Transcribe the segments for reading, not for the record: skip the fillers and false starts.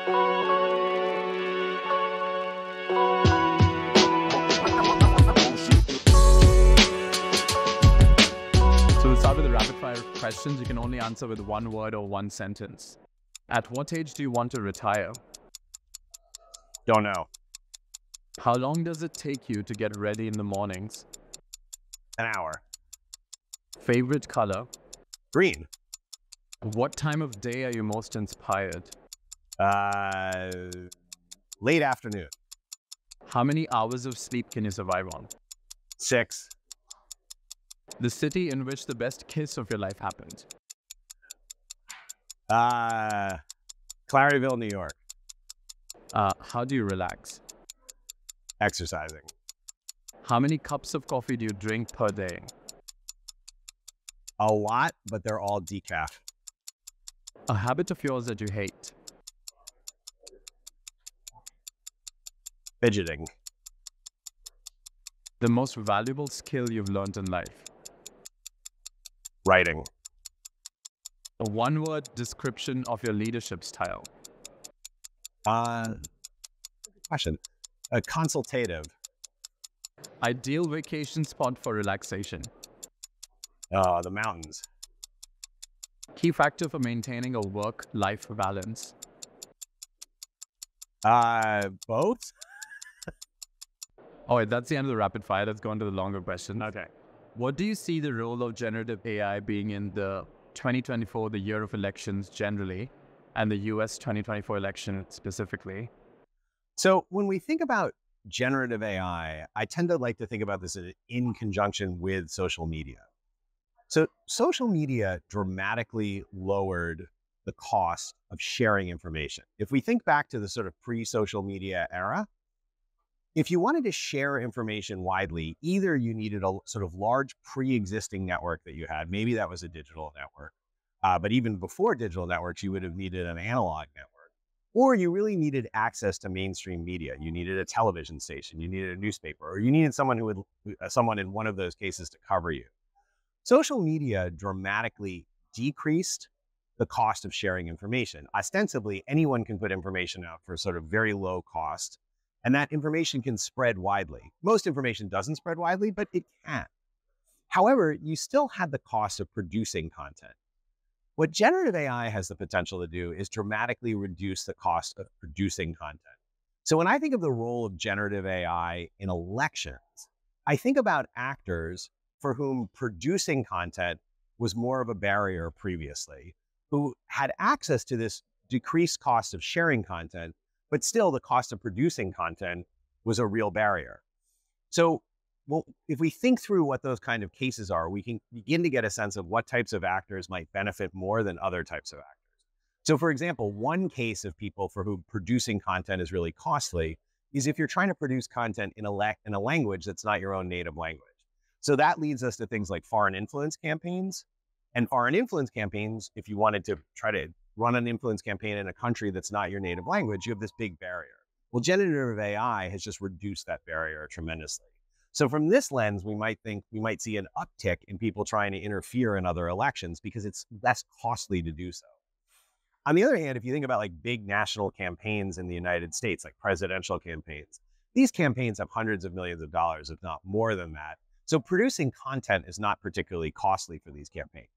So we'll start with the rapid fire questions. You can only answer with one word or one sentence. At what age do you want to retire? Don't know. How long does it take you to get ready in the mornings? An hour. Favorite color? Green. What time of day are you most inspired? Late afternoon. How many hours of sleep can you survive on? 6. The city in which the best kiss of your life happened? Claryville, New York. How do you relax? Exercising. How many cups of coffee do you drink per day? A lot, but they're all decaf. A habit of yours that you hate? Fidgeting. The most valuable skill you've learned in life? Writing. A one-word description of your leadership style? Good question. Consultative. Ideal vacation spot for relaxation? The mountains. Key factor for maintaining a work-life balance? Both? All right, that's the end of the rapid fire. Let's go on to the longer question. Okay. What do you see the role of generative AI being in the 2024, the year of elections generally, and the US 2024 election specifically? So when we think about generative AI, I tend to like to think about this in conjunction with social media. So social media dramatically lowered the cost of sharing information. If we think back to the sort of pre-social media era, if you wanted to share information widely, either you needed a sort of large pre-existing network that you had, maybe that was a digital network, but even before digital networks, you would have needed an analog network, or you really needed access to mainstream media. You needed a television station, you needed a newspaper, or you needed someone someone in one of those cases to cover you. Social media dramatically decreased the cost of sharing information. Ostensibly, anyone can put information out for sort of very low cost, and that information can spread widely. Most information doesn't spread widely, but it can. However, you still had the cost of producing content. What generative AI has the potential to do is dramatically reduce the cost of producing content. So when I think of the role of generative AI in elections, I think about actors for whom producing content was more of a barrier previously, who had access to this decreased cost of sharing content, but still the cost of producing content was a real barrier. So if we think through what those kind of cases are, we can begin to get a sense of what types of actors might benefit more than other types of actors. So for example, one case of people for whom producing content is really costly is if you're trying to produce content in a language that's not your own native language. So that leads us to things like foreign influence campaigns. And foreign influence campaigns, if you wanted to try to run an influence campaign in a country that's not your native language, you have this big barrier. Well, generative AI has just reduced that barrier tremendously. So from this lens, we might see an uptick in people trying to interfere in other elections because it's less costly to do so. On the other hand, if you think about like big national campaigns in the United States, like presidential campaigns, these campaigns have hundreds of millions of dollars, if not more than that. So producing content is not particularly costly for these campaigns.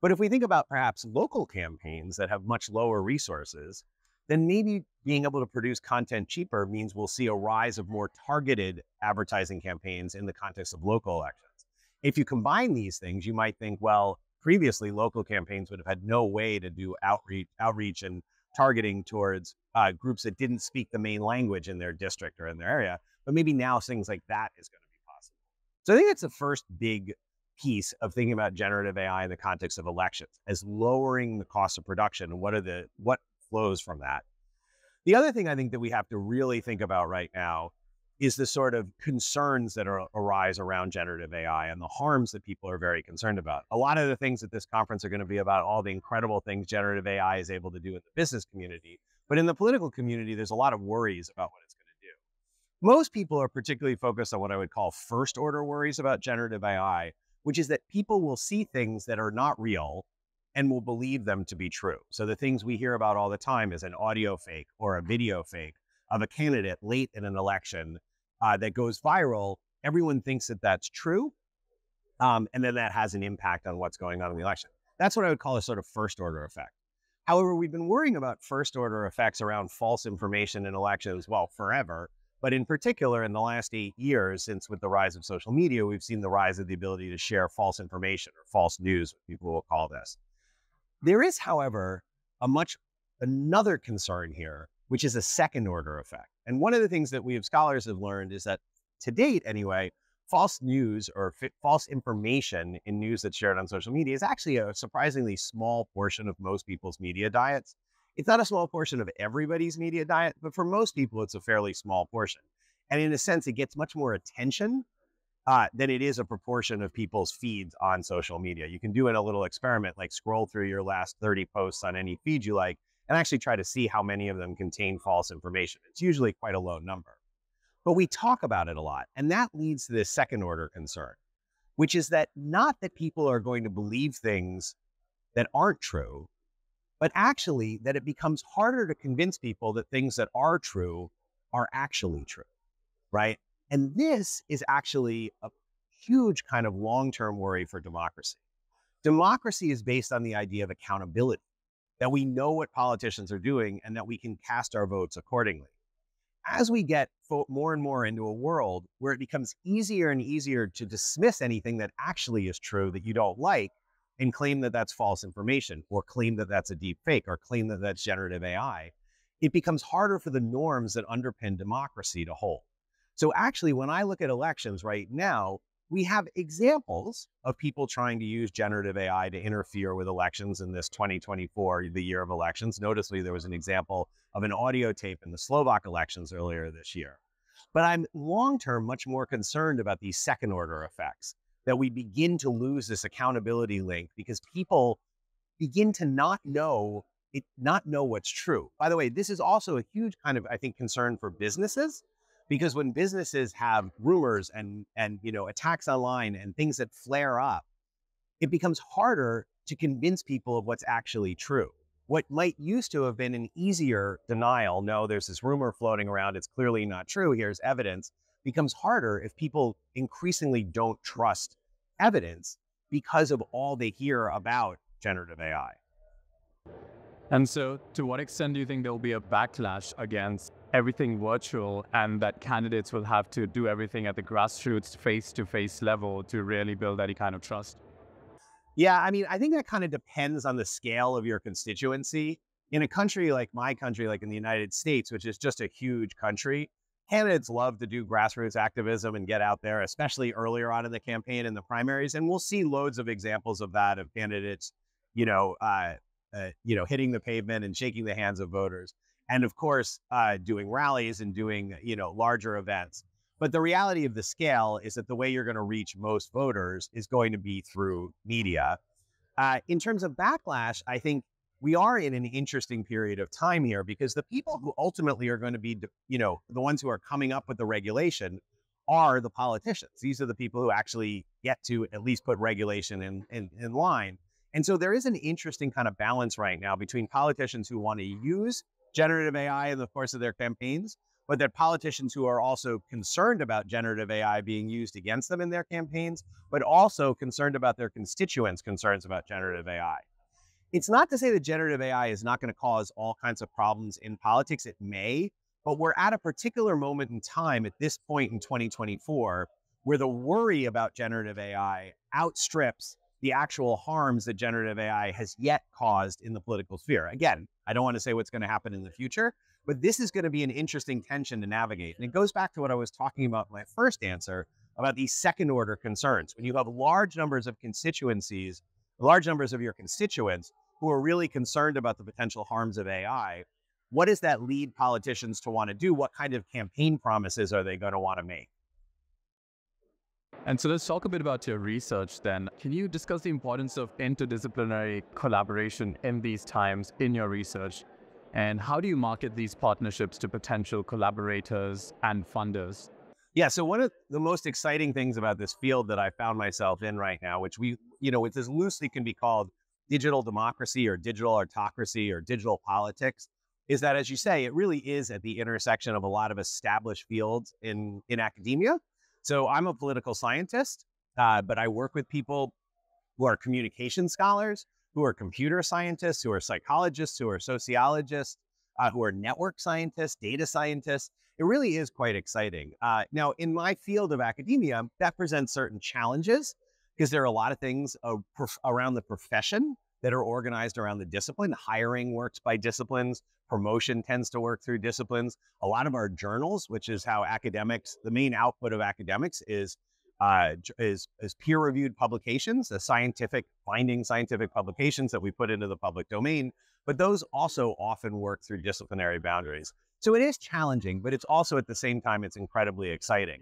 But if we think about perhaps local campaigns that have much lower resources, then maybe being able to produce content cheaper means we'll see a rise of more targeted advertising campaigns in the context of local elections. If you combine these things, you might think, well, previously local campaigns would have had no way to do outreach and targeting towards groups that didn't speak the main language in their district or in their area. But maybe now things like that is going to be possible. So I think that's the first big piece of thinking about generative AI in the context of elections, as lowering the cost of production and what flows from that. The other thing I think that we have to really think about right now is the sort of concerns that arise around generative AI and the harms that people are very concerned about. A lot of the things at this conference are going to be about all the incredible things generative AI is able to do in the business community. But in the political community, there's a lot of worries about what it's going to do. Most people are particularly focused on what I would call first order worries about generative AI, which is that people will see things that are not real and will believe them to be true. So the things we hear about all the time is an audio fake or a video fake of a candidate late in an election that goes viral. Everyone thinks that that's true. And then that has an impact on what's going on in the election. That's what I would call a sort of first order effect. However, we've been worrying about first order effects around false information in elections, well, forever. But in particular, in the last 8 years, since with the rise of social media, we've seen the rise of the ability to share false information or false news, what people will call this. There is, however, another concern here, which is a second order effect. And one of the things that we as scholars have learned is that to date, anyway, false news or false information in news that's shared on social media is actually a surprisingly small portion of most people's media diets. It's not a small portion of everybody's media diet, but for most people, it's a fairly small portion. And in a sense, it gets much more attention than it is a proportion of people's feeds on social media. You can do in a little experiment, like scroll through your last 30 posts on any feed you like, and actually try to see how many of them contain false information. It's usually quite a low number. But we talk about it a lot, and that leads to this second order concern, which is that not that people are going to believe things that aren't true, but actually that it becomes harder to convince people that things that are true are actually true, right? And this is actually a huge kind of long-term worry for democracy. Democracy is based on the idea of accountability, that we know what politicians are doing and that we can cast our votes accordingly. As we get more and more into a world where it becomes easier and easier to dismiss anything that actually is true that you don't like and claim that that's false information, or claim that that's a deep fake, or claim that that's generative AI, it becomes harder for the norms that underpin democracy to hold. So actually, when I look at elections right now, we have examples of people trying to use generative AI to interfere with elections in this 2024, the year of elections. Noticeably, there was an example of an audio tape in the Slovak elections earlier this year. But I'm long-term much more concerned about these second order effects, that we begin to lose this accountability link because people begin to not know what's true. By the way, this is also a huge kind of, I think, concern for businesses, because when businesses have rumors and attacks online and things that flare up, it becomes harder to convince people of what's actually true. What might used to have been an easier denial, no, there's this rumor floating around, it's clearly not true, here's evidence, becomes harder if people increasingly don't trust evidence because of all they hear about generative AI. And so, to what extent do you think there will be a backlash against everything virtual and that candidates will have to do everything at the grassroots, face-to-face level to really build any kind of trust? Yeah, I mean, I think that kind of depends on the scale of your constituency. In a country like my country, like in the United States, which is just a huge country, candidates love to do grassroots activism and get out there, especially earlier on in the campaign and the primaries. And we'll see loads of examples of that, of candidates, hitting the pavement and shaking the hands of voters. And of course, doing rallies and doing, larger events. But the reality of the scale is that the way you're going to reach most voters is going to be through media. In terms of backlash, I think we are in an interesting period of time here, because the people who ultimately are going to be, the ones who are coming up with the regulation are the politicians. These are the people who actually get to at least put regulation in line. And so there is an interesting kind of balance right now between politicians who want to use generative AI in the course of their campaigns, but that politicians who are also concerned about generative AI being used against them in their campaigns, but also concerned about their constituents' concerns about generative AI. It's not to say that generative AI is not going to cause all kinds of problems in politics. It may, but we're at a particular moment in time at this point in 2024 where the worry about generative AI outstrips the actual harms that generative AI has yet caused in the political sphere. Again, I don't want to say what's going to happen in the future, but this is going to be an interesting tension to navigate. And it goes back to what I was talking about in my first answer about these second order concerns. When you have large numbers of constituencies, large numbers of your constituents who are really concerned about the potential harms of AI, what does that lead politicians to want to do? What kind of campaign promises are they going to want to make? And so let's talk a bit about your research then. Can you discuss the importance of interdisciplinary collaboration in these times in your research? And how do you market these partnerships to potential collaborators and funders? Yeah, so one of the most exciting things about this field that I found myself in right now, which which is loosely can be called digital democracy or digital autocracy or digital politics is that, as you say, it really is at the intersection of a lot of established fields in academia. So I'm a political scientist, but I work with people who are communication scholars, who are computer scientists, who are psychologists, who are sociologists, who are network scientists, data scientists. It really is quite exciting. Now, in my field of academia, that presents certain challenges because there are a lot of things around the profession that are organized around the discipline. Hiring works by disciplines. Promotion tends to work through disciplines. A lot of our journals, which is how academics, the main output of academics is peer-reviewed publications, the scientific publications that we put into the public domain, but those also often work through disciplinary boundaries. So it is challenging, but it's also at the same time, it's incredibly exciting.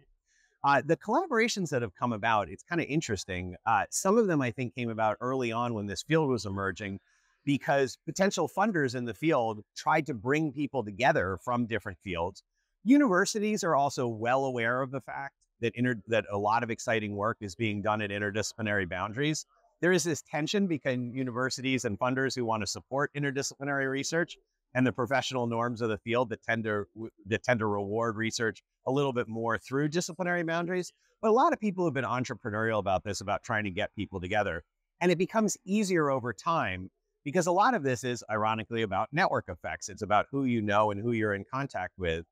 The collaborations that have come about, it's kind of interesting. Some of them, I think, came about early on when this field was emerging because potential funders in the field tried to bring people together from different fields. Universities are also well aware of the fact that a lot of exciting work is being done at interdisciplinary boundaries. There is this tension between universities and funders who want to support interdisciplinary research and the professional norms of the field that tend to reward research a little bit more through disciplinary boundaries. But a lot of people have been entrepreneurial about this, about trying to get people together. And it becomes easier over time because a lot of this is ironically about network effects. It's about who you know and who you're in contact with.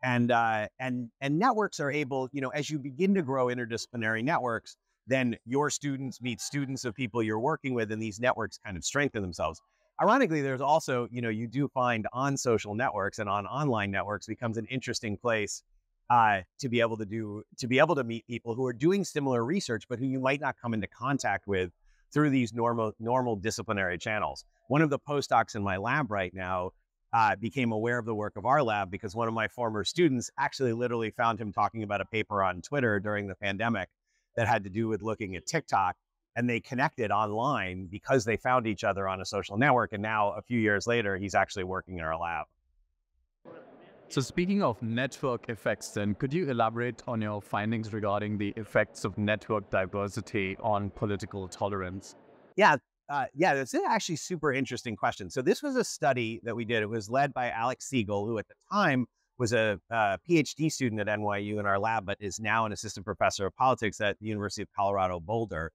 And networks are able, as you begin to grow interdisciplinary networks, then your students meet students of people you're working with, and these networks kind of strengthen themselves. Ironically, there's also, you do find on social networks and on online networks becomes an interesting place to be able to meet people who are doing similar research, but who you might not come into contact with through these normal disciplinary channels. One of the postdocs in my lab right now became aware of the work of our lab because one of my former students actually literally found him talking about a paper on Twitter during the pandemic that had to do with looking at TikTok. And they connected online because they found each other on a social network. And now, a few years later, he's actually working in our lab. So speaking of network effects, then, could you elaborate on your findings regarding the effects of network diversity on political tolerance? Yeah, that's actually super interesting question. So this was a study that we did. It was led by Alex Siegel, who at the time was a PhD student at NYU in our lab, but is now an assistant professor of politics at the University of Colorado Boulder.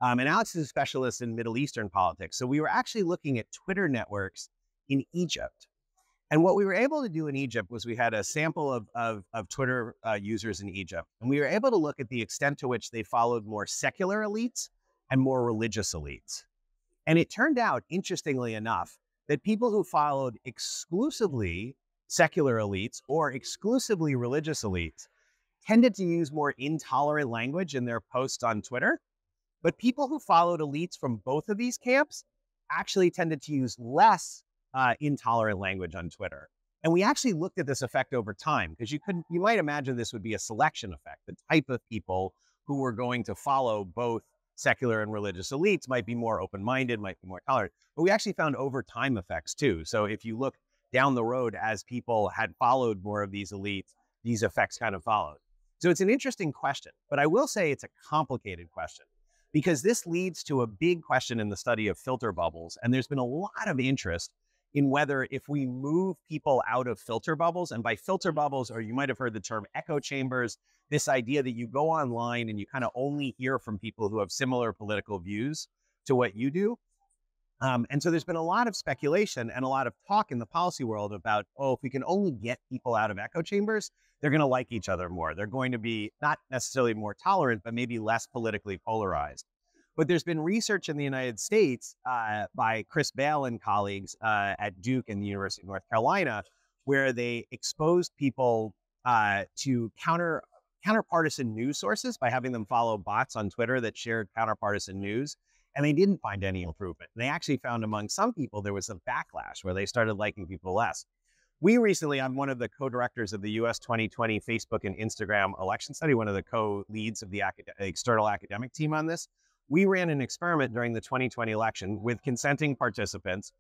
And Alex is a specialist in Middle Eastern politics. So we were actually looking at Twitter networks in Egypt. And what we were able to do in Egypt was we had a sample of Twitter users in Egypt. And we were able to look at the extent to which they followed more secular elites and more religious elites. And it turned out, interestingly enough, that people who followed exclusively secular elites or exclusively religious elites tended to use more intolerant language in their posts on Twitter. But people who followed elites from both of these camps actually tended to use less intolerant language on Twitter. And we actually looked at this effect over time because you might imagine this would be a selection effect. The type of people who were going to follow both secular and religious elites might be more open-minded, might be more tolerant. But we actually found over time effects too. So if you look down the road as people had followed more of these elites, these effects kind of followed. So it's an interesting question, but I will say it's a complicated question because this leads to a big question in the study of filter bubbles. And there's been a lot of interest in whether if we move people out of filter bubbles, and by filter bubbles, or you might have heard the term echo chambers, this idea that you go online and you kind of only hear from people who have similar political views to what you do. And so there's been a lot of speculation and a lot of talk in the policy world about, if we can only get people out of echo chambers, they're going to like each other more. They're going to be not necessarily more tolerant, but maybe less politically polarized. But there's been research in the United States by Chris Bale and colleagues at Duke and the University of North Carolina, where they exposed people to counterpartisan news sources by having them follow bots on Twitter that shared counterpartisan news. And they didn't find any improvement. They actually found among some people, there was a backlash where they started liking people less. I'm one of the co-directors of the US 2020 Facebook and Instagram election study, one of the co-leads of the external academic team on this. We ran an experiment during the 2020 election with consenting participants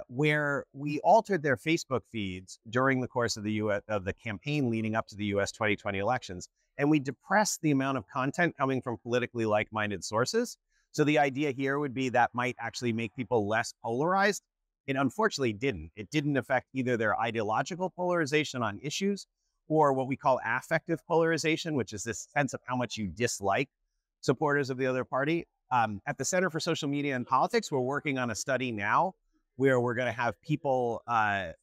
where we altered their Facebook feeds during the course of the campaign leading up to the US 2020 elections. And we depressed the amount of content coming from politically like-minded sources So the idea here would be that might actually make people less polarized. It unfortunately didn't. It didn't affect either their ideological polarization on issues or what we call affective polarization, which is this sense of how much you dislike supporters of the other party. At the Center for Social Media and Politics, we're working on a study now where we're going to have people,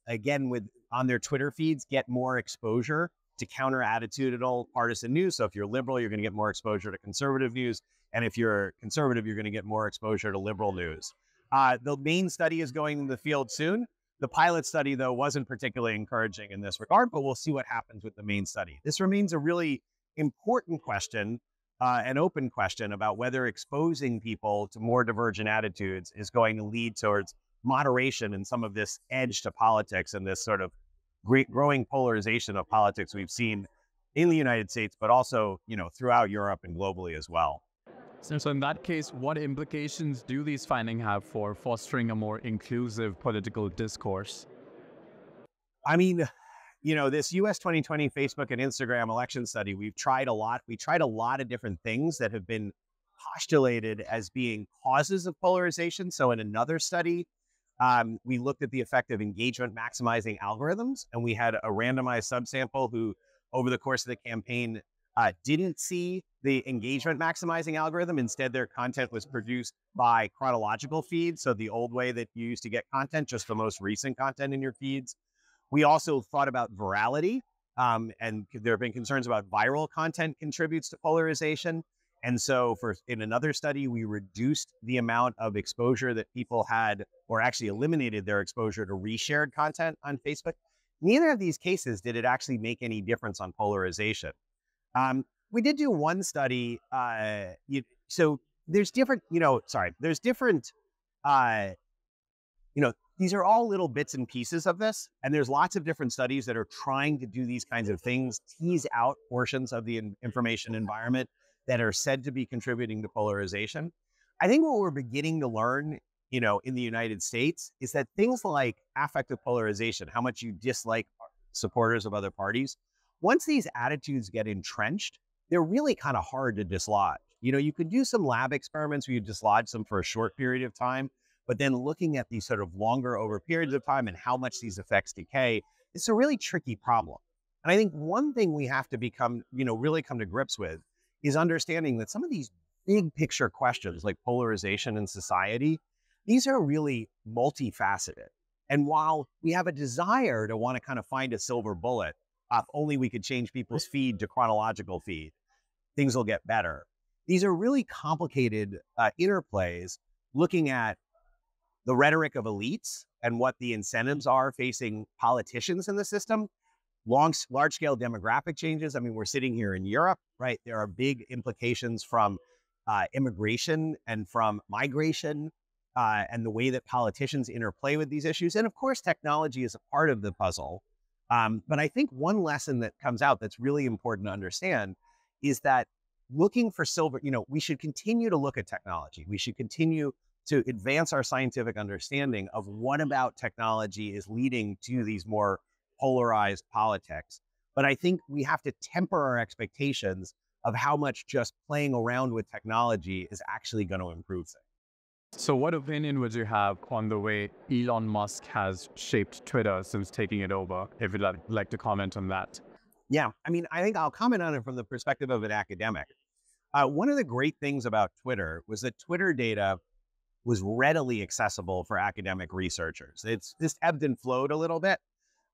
again, with on their Twitter feeds, get more exposure to counter attitudinal partisan news. So if you're liberal, you're going to get more exposure to conservative news. And if you're conservative, you're going to get more exposure to liberal news. The main study is going in the field soon. The pilot study, though, wasn't particularly encouraging in this regard, but we'll see what happens with the main study. This remains a really important question, an open question about whether exposing people to more divergent attitudes is going to lead towards moderation in some of this edge to politics and this sort of growing polarization of politics we've seen in the United States, but also, throughout Europe and globally as well. So in that case, what implications do these findings have for fostering a more inclusive political discourse? I mean, this US 2020 Facebook and Instagram election study, we've tried a lot. We tried a lot of different things that have been postulated as being causes of polarization. So in another study, we looked at the effect of engagement maximizing algorithms, and we had a randomized subsample who, over the course of the campaign, didn't see the engagement maximizing algorithm. Instead, their content was produced by chronological feeds. So the old way that you used to get content, just the most recent content in your feeds. We also thought about virality, and there have been concerns about viral content contributes to polarization. And so in another study, we reduced the amount of exposure that people had, or actually eliminated their exposure to reshared content on Facebook. Neither of these cases did it actually make any difference on polarization. We did do one study. So there's different, there's different, these are all little bits and pieces of this. And there's lots of different studies that are trying to do these kinds of things, tease out portions of the information environment that are said to be contributing to polarization. I think what we're beginning to learn, in the United States is that things like affective polarization, how much you dislike supporters of other parties, once these attitudes get entrenched, they're really kind of hard to dislodge. You could do some lab experiments where you dislodge them for a short period of time, but then looking at these sort of longer over periods of time and how much these effects decay, it's a really tricky problem. And I think one thing we have to really come to grips with is understanding that some of these big picture questions like polarization in society, these are really multifaceted. And while we have a desire to want to kind of find a silver bullet, if only we could change people's feed to chronological feed, things will get better. These are really complicated interplays looking at the rhetoric of elites and what the incentives are facing politicians in the system, large-scale demographic changes. I mean, we're sitting here in Europe, right? There are big implications from immigration and from migration and the way that politicians interplay with these issues. And of course, technology is a part of the puzzle. But I think one lesson that comes out that's really important to understand is that looking for silver, we should continue to look at technology. We should continue to advance our scientific understanding of what about technology is leading to these more polarized politics. But I think we have to temper our expectations of how much just playing around with technology is actually going to improve things. So what opinion would you have on the way Elon Musk has shaped Twitter since taking it over, if you'd like to comment on that? Yeah, I mean, I think I'll comment on it from the perspective of an academic. One of the great things about Twitter was that Twitter data was readily accessible for academic researchers. It's just ebbed and flowed a little bit.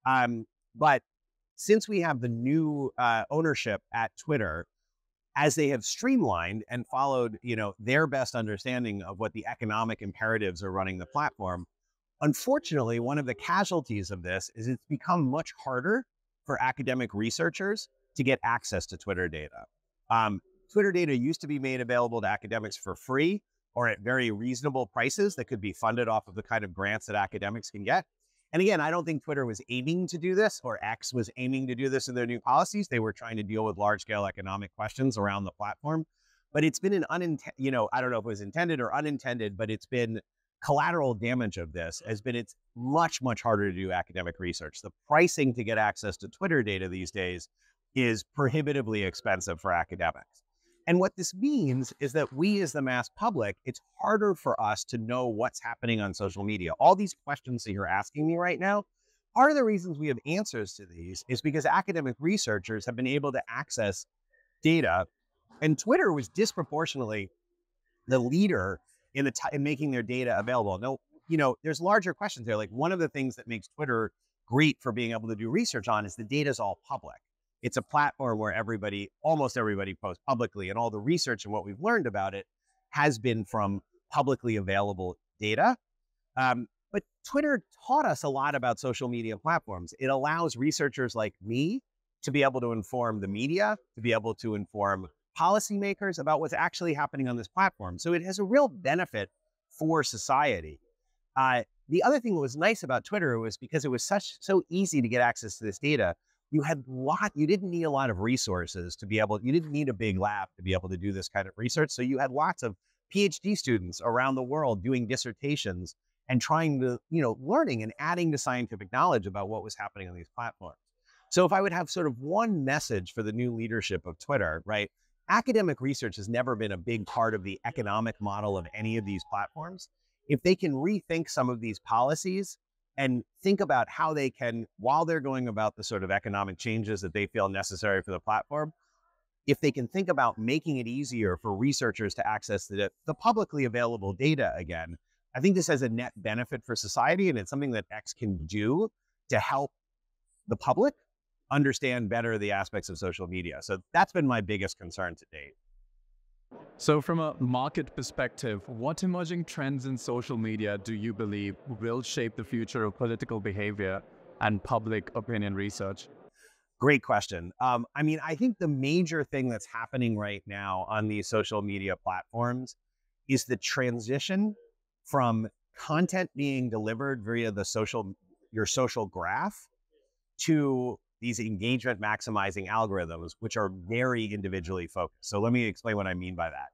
But since we have the new ownership at Twitter, as they have streamlined and followed, their best understanding of what the economic imperatives are running the platform, unfortunately, one of the casualties of this is it's become much harder for academic researchers to get access to Twitter data. Twitter data used to be made available to academics for free or at very reasonable prices that could be funded off of the kind of grants that academics can get. And again, I don't think Twitter was aiming to do this, or X was aiming to do this in their new policies. They were trying to deal with large-scale economic questions around the platform. But it's been I don't know if it was intended or unintended, but it's been collateral damage of this has been it's much, much harder to do academic research. The pricing to get access to Twitter data these days is prohibitively expensive for academics. And what this means is that we as the mass public, it's harder for us to know what's happening on social media. All these questions that you're asking me right now, part of the reasons we have answers to these is because academic researchers have been able to access data, and Twitter was disproportionately the leader in in making their data available. Now, there's larger questions there. Like, one of the things that makes Twitter great for being able to do research on is the data is all public. It's a platform where almost everybody posts publicly, and all the research and what we've learned about it has been from publicly available data. But Twitter taught us a lot about social media platforms. It allows researchers like me to be able to inform the media, to be able to inform policymakers about what's actually happening on this platform. So it has a real benefit for society. The other thing that was nice about Twitter was because it was so easy to get access to this data. You didn't need a lot of resources you didn't need a big lab to be able to do this kind of research. So you had lots of PhD students around the world doing dissertations and trying to, learning and adding to scientific knowledge about what was happening on these platforms. So if I would have sort of one message for the new leadership of Twitter, right? Academic research has never been a big part of the economic model of any of these platforms. If they can rethink some of these policies and think about how they can, while they're going about the sort of economic changes that they feel necessary for the platform, if they can think about making it easier for researchers to access the publicly available data again, I think this has a net benefit for society, and it's something that X can do to help the public understand better the aspects of social media. So that's been my biggest concern to date. So from a market perspective, what emerging trends in social media do you believe will shape the future of political behavior and public opinion research? Great question. I think the major thing that's happening right now on these social media platforms is the transition from content being delivered via your social graph to these engagement maximizing algorithms, which are very individually focused. So let me explain what I mean by that.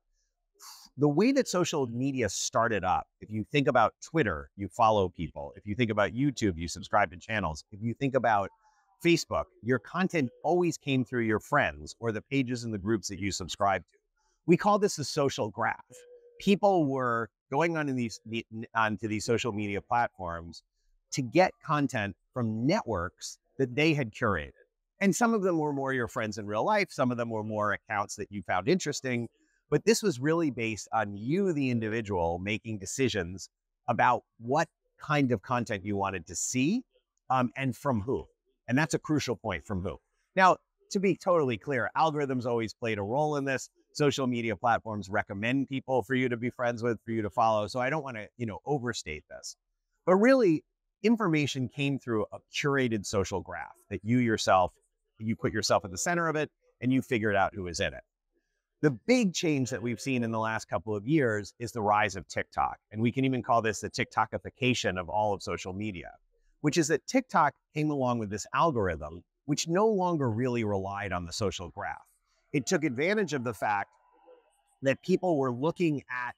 The way that social media started up, if you think about Twitter, you follow people. If you think about YouTube, you subscribe to channels. If you think about Facebook, your content always came through your friends or the pages and the groups that you subscribe to. We call this a social graph. People were going onto these social media platforms to get content from networks that they had curated. And some of them were more your friends in real life. Some of them were more accounts that you found interesting. But this was really based on you, the individual, making decisions about what kind of content you wanted to see and from who. And that's a crucial point, from who. Now, to be totally clear, algorithms always played a role in this. Social media platforms recommend people for you to be friends with, for you to follow. So I don't want to, overstate this. But really, information came through a curated social graph that you put yourself at the center of it and you figured out who is in it. The big change that we've seen in the last couple of years is the rise of TikTok. And we can even call this the TikTokification of all of social media, which is that TikTok came along with this algorithm, which no longer really relied on the social graph. It took advantage of the fact that people were looking at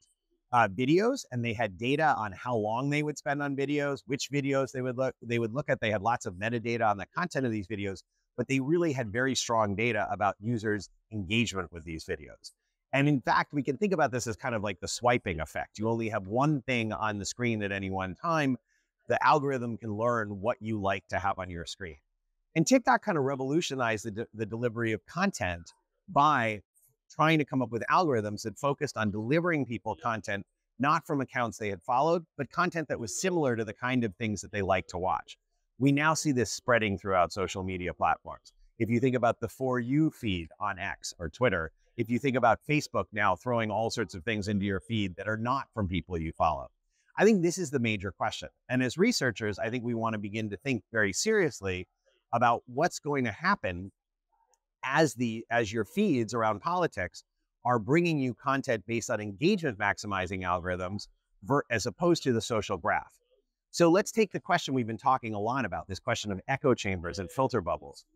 videos, and they had data on how long they would spend on videos, which videos they would look at. They had lots of metadata on the content of these videos, but they really had very strong data about users' engagement with these videos. And in fact, we can think about this as kind of like the swiping effect. You only have one thing on the screen at any one time. The algorithm can learn what you like to have on your screen. And TikTok kind of revolutionized the delivery of content by trying to come up with algorithms that focused on delivering people content, not from accounts they had followed, but content that was similar to the kind of things that they like to watch. We now see this spreading throughout social media platforms. If you think about the For You feed on X or Twitter, if you think about Facebook now throwing all sorts of things into your feed that are not from people you follow, I think this is the major question. And as researchers, I think we want to begin to think very seriously about what's going to happen as your feeds around politics are bringing you content based on engagement maximizing algorithms as opposed to the social graph. So let's take the question we've been talking a lot about, this question of echo chambers and filter bubbles.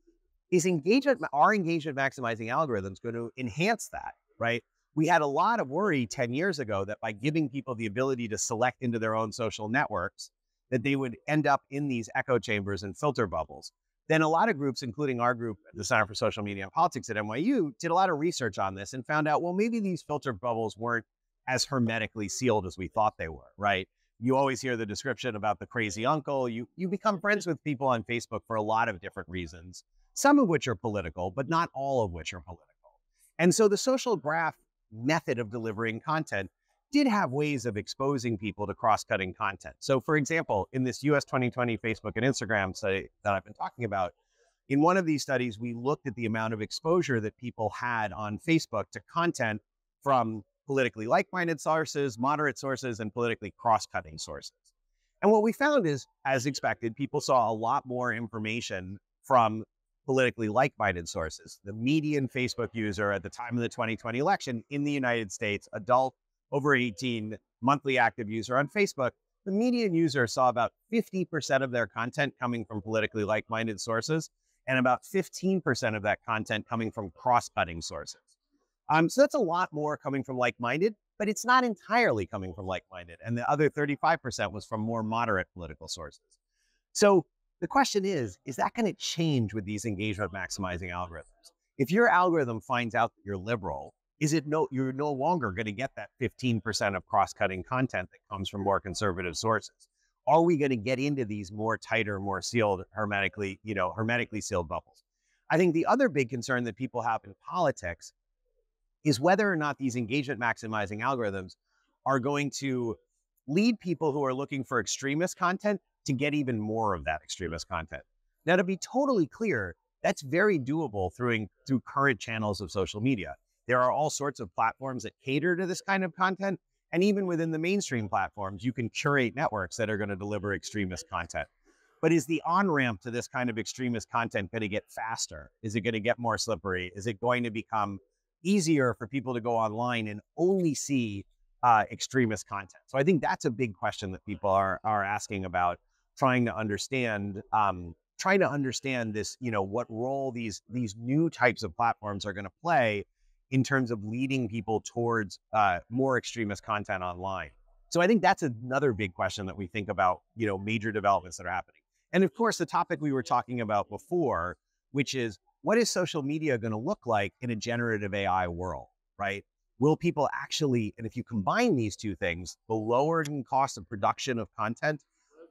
Are engagement maximizing algorithms going to enhance that, right? We had a lot of worry 10 years ago that by giving people the ability to select into their own social networks, that they would end up in these echo chambers and filter bubbles. then a lot of groups, including our group, the Center for Social Media and Politics at NYU, did a lot of research on this and found out, well, maybe these filter bubbles weren't as hermetically sealed as we thought they were, right? You always hear the description about the crazy uncle. You become friends with people on Facebook for a lot of different reasons, some of which are political, but not all of which are political. And so the social graph method of delivering content did have ways of exposing people to cross-cutting content. So for example, in this US 2020 Facebook and Instagram study that I've been talking about, in one of these studies, we looked at the amount of exposure that people had on Facebook to content from politically like-minded sources, moderate sources, and politically cross-cutting sources. And what we found is, as expected, people saw a lot more information from politically like-minded sources. The median Facebook user at the time of the 2020 election in the United States, adult, over 18, monthly active user on Facebook, the median user saw about 50% of their content coming from politically like-minded sources, and about 15% of that content coming from cross-cutting sources. So that's a lot more coming from like-minded, but it's not entirely coming from like-minded. And the other 35% was from more moderate political sources. So the question is that going to change with these engagement maximizing algorithms? If your algorithm finds out that you're liberal, you're no longer going to get that 15% of cross-cutting content that comes from more conservative sources? Are we going to get into these more tighter, more sealed, hermetically sealed bubbles? I think the other big concern that people have in politics is whether or not these engagement maximizing algorithms are going to lead people who are looking for extremist content to get even more of that extremist content. Now, to be totally clear, that's very doable through current channels of social media. There are all sorts of platforms that cater to this kind of content. And even within the mainstream platforms, you can curate networks that are going to deliver extremist content. But is the on-ramp to this kind of extremist content going to get faster? Is it going to get more slippery? Is it going to become easier for people to go online and only see extremist content? So I think that's a big question that people are asking about, trying to understand this, what role these new types of platforms are going to play in terms of leading people towards more extremist content online. So I think that's another big question that we think about, major developments that are happening. And of course, the topic we were talking about before, which is, what is social media going to look like in a generative AI world, right? Will people actually, and if you combine these two things, the lowering cost of production of content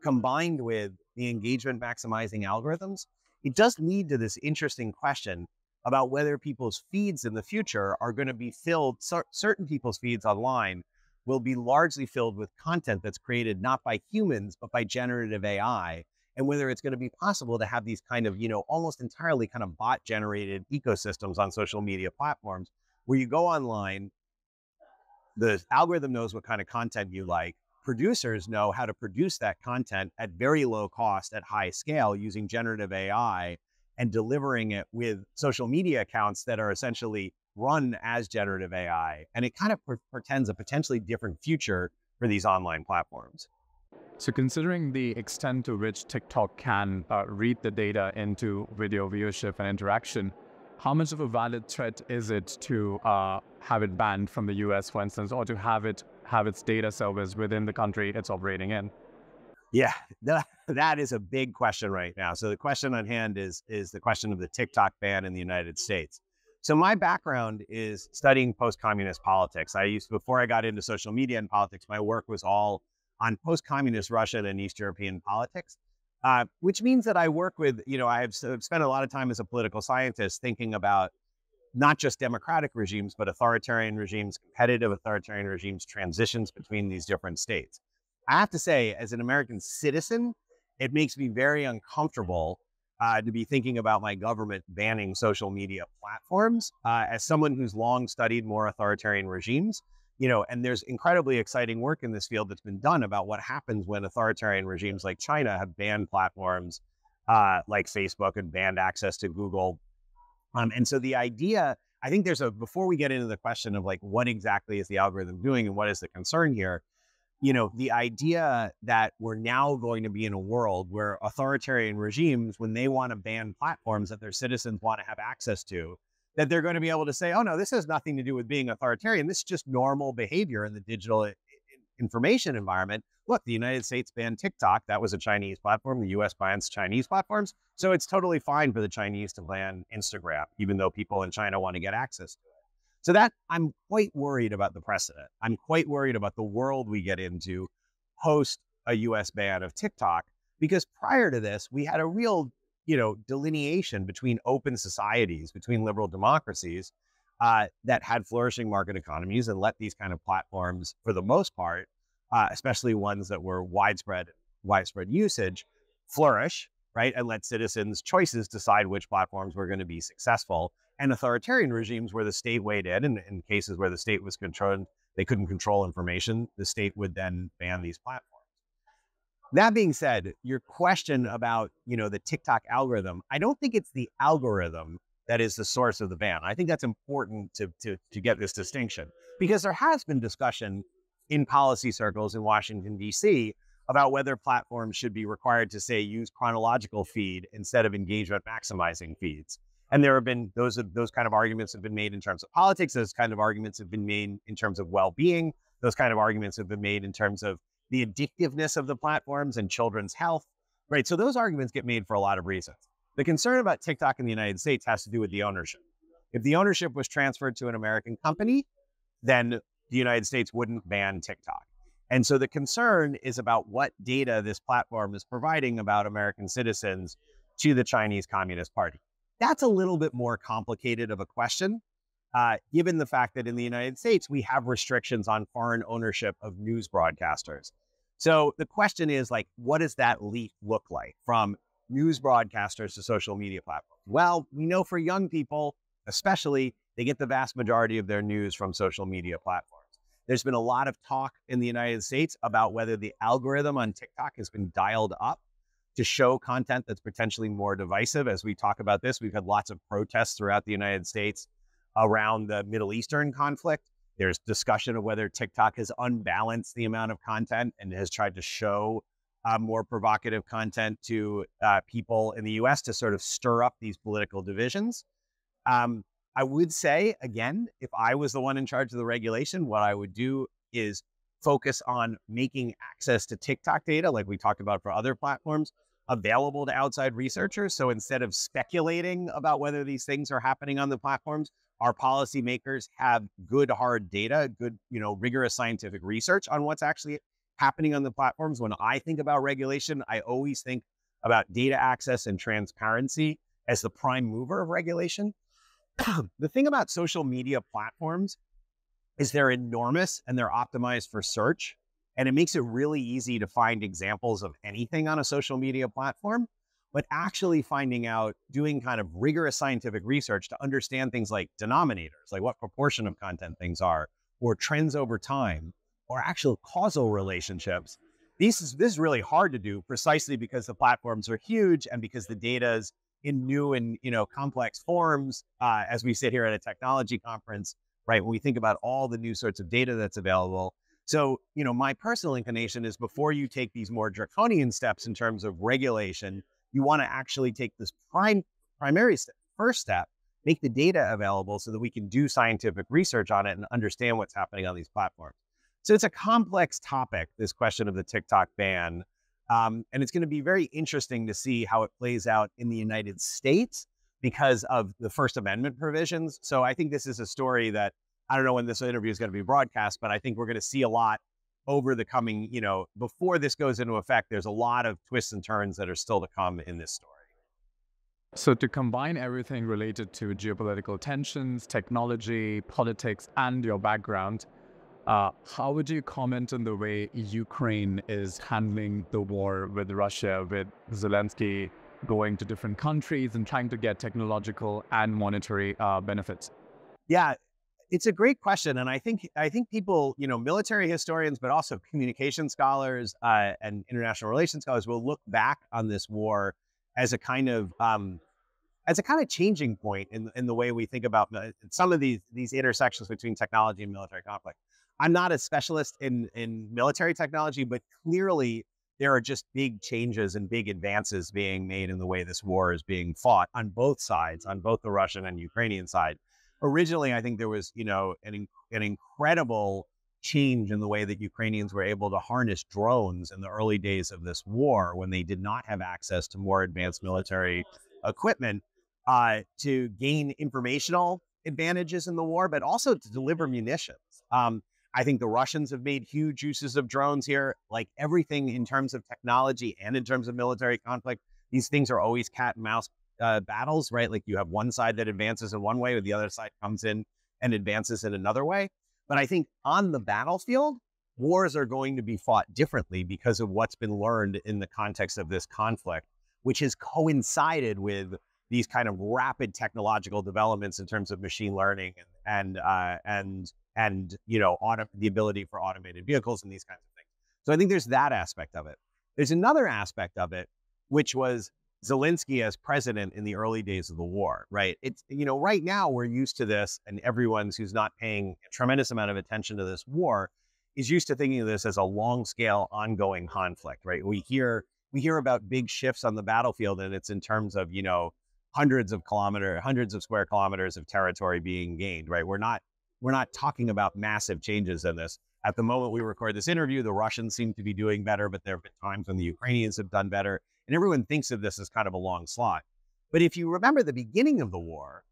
combined with the engagement maximizing algorithms, it does lead to this interesting question about whether people's feeds in the future are going to be filled, certain people's feeds online will be largely filled with content that's created not by humans, but by generative AI, and whether it's going to be possible to have these kind of, almost entirely kind of bot-generated ecosystems on social media platforms where you go online, the algorithm knows what kind of content you like, producers know how to produce that content at very low cost at high scale using generative AI, and delivering it with social media accounts that are essentially run as generative AI. And it kind of portends a potentially different future for these online platforms. So considering the extent to which TikTok can read the data into video viewership and interaction, how much of a valid threat is it to have it banned from the US, for instance, or to have its data service within the country it's operating in? Yeah, that is a big question right now. So the question on hand is the question of the TikTok ban in the United States. So my background is studying post-communist politics. Before I got into social media and politics, my work was all on post-communist Russian and East European politics, which means that I work with, I've spent a lot of time as a political scientist thinking about not just democratic regimes, but authoritarian regimes, competitive authoritarian regimes, transitions between these different states. I have to say, as an American citizen, it makes me very uncomfortable to be thinking about my government banning social media platforms. As someone who's long studied more authoritarian regimes, and there's incredibly exciting work in this field that's been done about what happens when authoritarian regimes like China have banned platforms like Facebook and banned access to Google. And so the idea, I think before we get into the question of like, what exactly is the algorithm doing and what is the concern here, the idea that we're now going to be in a world where authoritarian regimes, when they want to ban platforms that their citizens want to have access to, that they're going to be able to say, oh no, this has nothing to do with being authoritarian. This is just normal behavior in the digital information environment. Look, the United States banned TikTok. That was a Chinese platform. The US bans Chinese platforms. So it's totally fine for the Chinese to ban Instagram, even though people in China want to get access to it. So that I'm quite worried about the precedent. I'm quite worried about the world we get into post a US ban of TikTok, because prior to this, we had a real, delineation between open societies, between liberal democracies that had flourishing market economies and let these kind of platforms, for the most part, especially ones that were widespread usage, flourish, right? And let citizens' choices decide which platforms were going to be successful. And authoritarian regimes where the state weighed in cases where the state was controlled, they couldn't control information, the state would then ban these platforms. That being said, your question about, the TikTok algorithm, I don't think it's the algorithm that is the source of the ban. I think that's important to get this distinction, because there has been discussion in policy circles in Washington, D.C. about whether platforms should be required to, say, use chronological feed instead of engagement maximizing feeds. And there have been those kind of arguments have been made in terms of politics. Those kind of arguments have been made in terms of well-being. Those kind of arguments have been made in terms of the addictiveness of the platforms and children's health, right? So those arguments get made for a lot of reasons. The concern about TikTok in the United States has to do with the ownership. If the ownership was transferred to an American company, then the United States wouldn't ban TikTok. And so the concern is about what data this platform is providing about American citizens to the Chinese Communist Party. That's a little bit more complicated of a question, given the fact that in the United States, we have restrictions on foreign ownership of news broadcasters. So the question is, what does that leap look like from news broadcasters to social media platforms? Well, we know for young people, especially, they get the vast majority of their news from social media platforms. There's been a lot of talk in the United States about whether the algorithm on TikTok has been dialed up to show content that's potentially more divisive. As we talk about this, we've had lots of protests throughout the United States around the Middle Eastern conflict. There's discussion of whether TikTok has unbalanced the amount of content and has tried to show more provocative content to people in the US to sort of stir up these political divisions. I would say, again, if I was the one in charge of the regulation, what I would do is focus on making access to TikTok data, like we talked about for other platforms, available to outside researchers. So instead of speculating about whether these things are happening on the platforms, our policymakers have good, hard data, good, rigorous scientific research on what's actually happening on the platforms. When I think about regulation, I always think about data access and transparency as the prime mover of regulation. The thing about social media platforms is they're enormous and they're optimized for search. And it makes it really easy to find examples of anything on a social media platform, but actually doing kind of rigorous scientific research to understand things like denominators, like what proportion of content things are, or trends over time, or actual causal relationships. This is really hard to do precisely because the platforms are huge and because the data is in new and complex forms as we sit here at a technology conference, right? When we think about all the new sorts of data that's available. So, my personal inclination is before you take these more draconian steps in terms of regulation, you want to actually take this primary step, first step, make the data available so that we can do scientific research on it and understand what's happening on these platforms. So it's a complex topic, this question of the TikTok ban. And it's going to be very interesting to see how it plays out in the United States because of the First Amendment provisions. So I think this is a story that, I don't know when this interview is going to be broadcast, but I think we're going to see a lot over the coming, before this goes into effect, there's a lot of twists and turns that are still to come in this story. So to combine everything related to geopolitical tensions, technology, politics, and your background, how would you comment on the way Ukraine is handling the war with Russia, with Zelensky going to different countries and trying to get technological and monetary benefits? Yeah, it's a great question. And I think people, military historians, but also communication scholars and international relations scholars will look back on this war as a kind of changing point in the way we think about some of these intersections between technology and military conflict. I'm not a specialist in military technology, but clearly there are just big changes and big advances being made in the way this war is being fought on both sides, on both the Russian and Ukrainian side. Originally, I think there was, an incredible change in the way that Ukrainians were able to harness drones in the early days of this war when they did not have access to more advanced military equipment to gain informational advantages in the war, but also to deliver munitions. I think the Russians have made huge uses of drones here, like everything in terms of technology and in terms of military conflict. These things are always cat and mouse battles, right? Like you have one side that advances in one way, or the other side comes in and advances in another way. But I think on the battlefield, wars are going to be fought differently because of what's been learned in the context of this conflict, which has coincided with these kind of rapid technological developments in terms of machine learning and the ability for automated vehicles and these kinds of things. So I think there's that aspect of it. There's another aspect of it, which was Zelensky as president in the early days of the war, right? It's, right now we're used to this, and everyone who's not paying a tremendous amount of attention to this war is used to thinking of this as a long scale ongoing conflict, right? We hear about big shifts on the battlefield, and it's in terms of, hundreds of square kilometers of territory being gained, right? We're not talking about massive changes in this. At the moment we record this interview, the Russians seem to be doing better, but there have been times when the Ukrainians have done better. And everyone thinks of this as kind of a long slog. But if you remember the beginning of the war,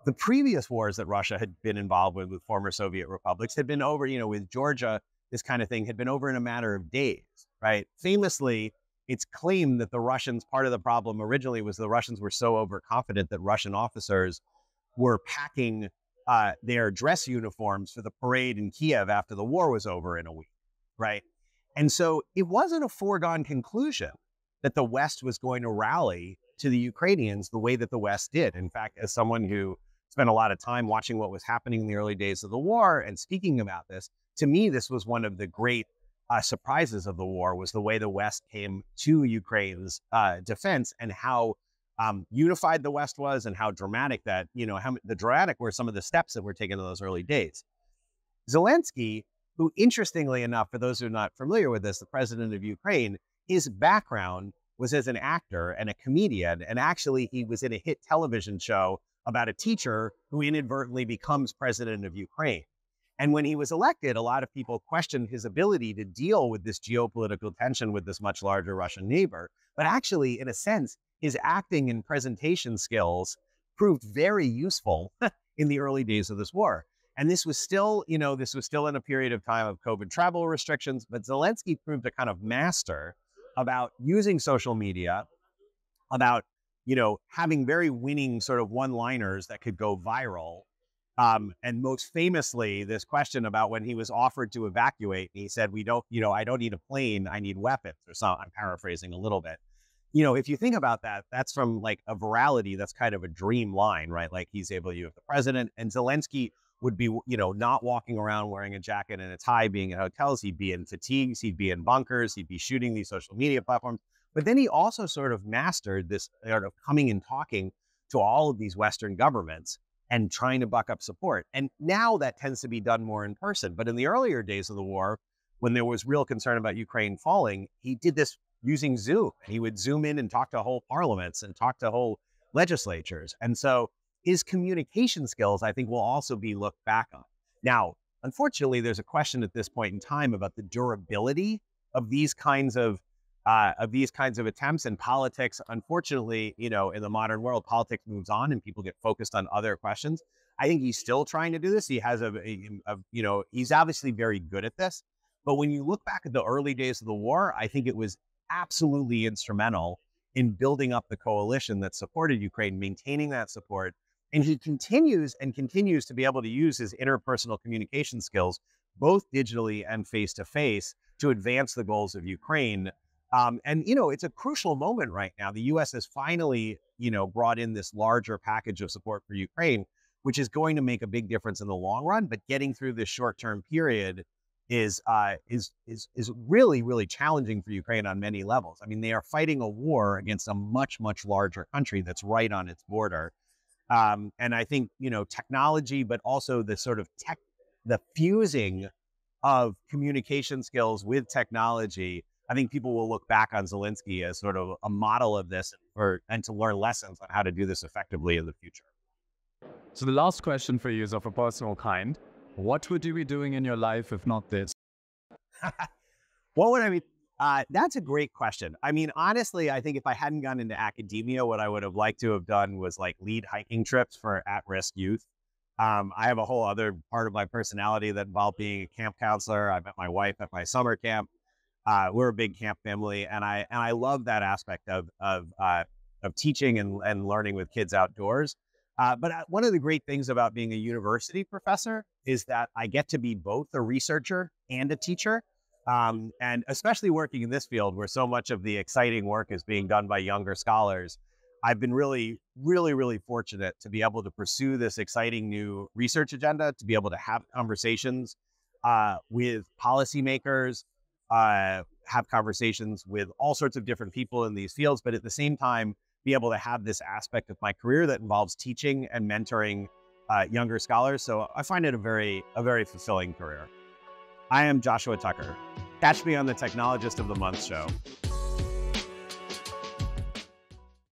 the previous wars that Russia had been involved with former Soviet republics had been over, with Georgia, this kind of thing had been over in a matter of days, right? Famously, it's claimed that the Russians, part of the problem originally was the Russians were so overconfident that Russian officers were packing their dress uniforms for the parade in Kiev after the war was over in a week, right? And so it wasn't a foregone conclusion that the West was going to rally to the Ukrainians the way that the West did. In fact, as someone who spent a lot of time watching what was happening in the early days of the war and speaking about this, to me, this was one of the great surprises of the war, was the way the West came to Ukraine's defense and how unified the West was and how dramatic that, how dramatic were some of the steps that were taken in those early days. Zelensky, who interestingly enough, for those who are not familiar with this, the president of Ukraine, his background was as an actor and a comedian. And actually, he was in a hit television show about a teacher who inadvertently becomes president of Ukraine. And when he was elected, a lot of people questioned his ability to deal with this geopolitical tension with this much larger Russian neighbor. But actually, in a sense, his acting and presentation skills proved very useful in the early days of this war. And this was still, in a period of time of COVID travel restrictions, but Zelensky proved a kind of master about using social media, about, having very winning sort of one-liners that could go viral. And most famously, this question about when he was offered to evacuate, he said, I don't need a plane, I need weapons, or something. I'm paraphrasing a little bit. If you think about that, that's from like a virality, that's kind of a dream line, right? Like you have the president, and Zelensky would be, not walking around wearing a jacket and a tie, being in hotels. He'd be in fatigues, he'd be in bunkers, he'd be shooting these social media platforms. But then he also sort of mastered this sort of coming and talking to all of these Western governments and trying to buck up support. And now that tends to be done more in person. But in the earlier days of the war, when there was real concern about Ukraine falling, he did this using Zoom. He would Zoom in and talk to whole parliaments and talk to whole legislatures. And so his communication skills, I think, will also be looked back on. Now, unfortunately, there's a question at this point in time about the durability of these kinds of attempts. And politics, unfortunately, in the modern world, politics moves on and people get focused on other questions. I think he's still trying to do this. He has he's obviously very good at this. But when you look back at the early days of the war, I think it was absolutely instrumental in building up the coalition that supported Ukraine, maintaining that support. And he continues to be able to use his interpersonal communication skills, both digitally and face-to-face, to advance the goals of Ukraine. It's a crucial moment right now. The U.S. has finally, brought in this larger package of support for Ukraine, which is going to make a big difference in the long run. But getting through this short-term period is really, really challenging for Ukraine on many levels. I mean, they are fighting a war against a much, much larger country that's right on its border. And I think, technology, but also the sort of the fusing of communication skills with technology, I think people will look back on Zelensky as sort of a model of this and to learn lessons on how to do this effectively in the future. So the last question for you is of a personal kind. What would you be doing in your life if not this? What would I mean? That's a great question. I mean, honestly, I think if I hadn't gone into academia, what I would have liked to have done was like lead hiking trips for at-risk youth. I have a whole other part of my personality that involved being a camp counselor. I met my wife at my summer camp. We're a big camp family, and I love that aspect of teaching and learning with kids outdoors. But one of the great things about being a university professor is that I get to be both a researcher and a teacher. And especially working in this field where so much of the exciting work is being done by younger scholars, I've been really, really, really fortunate to be able to pursue this exciting new research agenda, to be able to have conversations with policymakers, have conversations with all sorts of different people in these fields, but at the same time, be able to have this aspect of my career that involves teaching and mentoring younger scholars. So I find it a very fulfilling career. I am Joshua Tucker. Catch me on the Technologist of the Month show.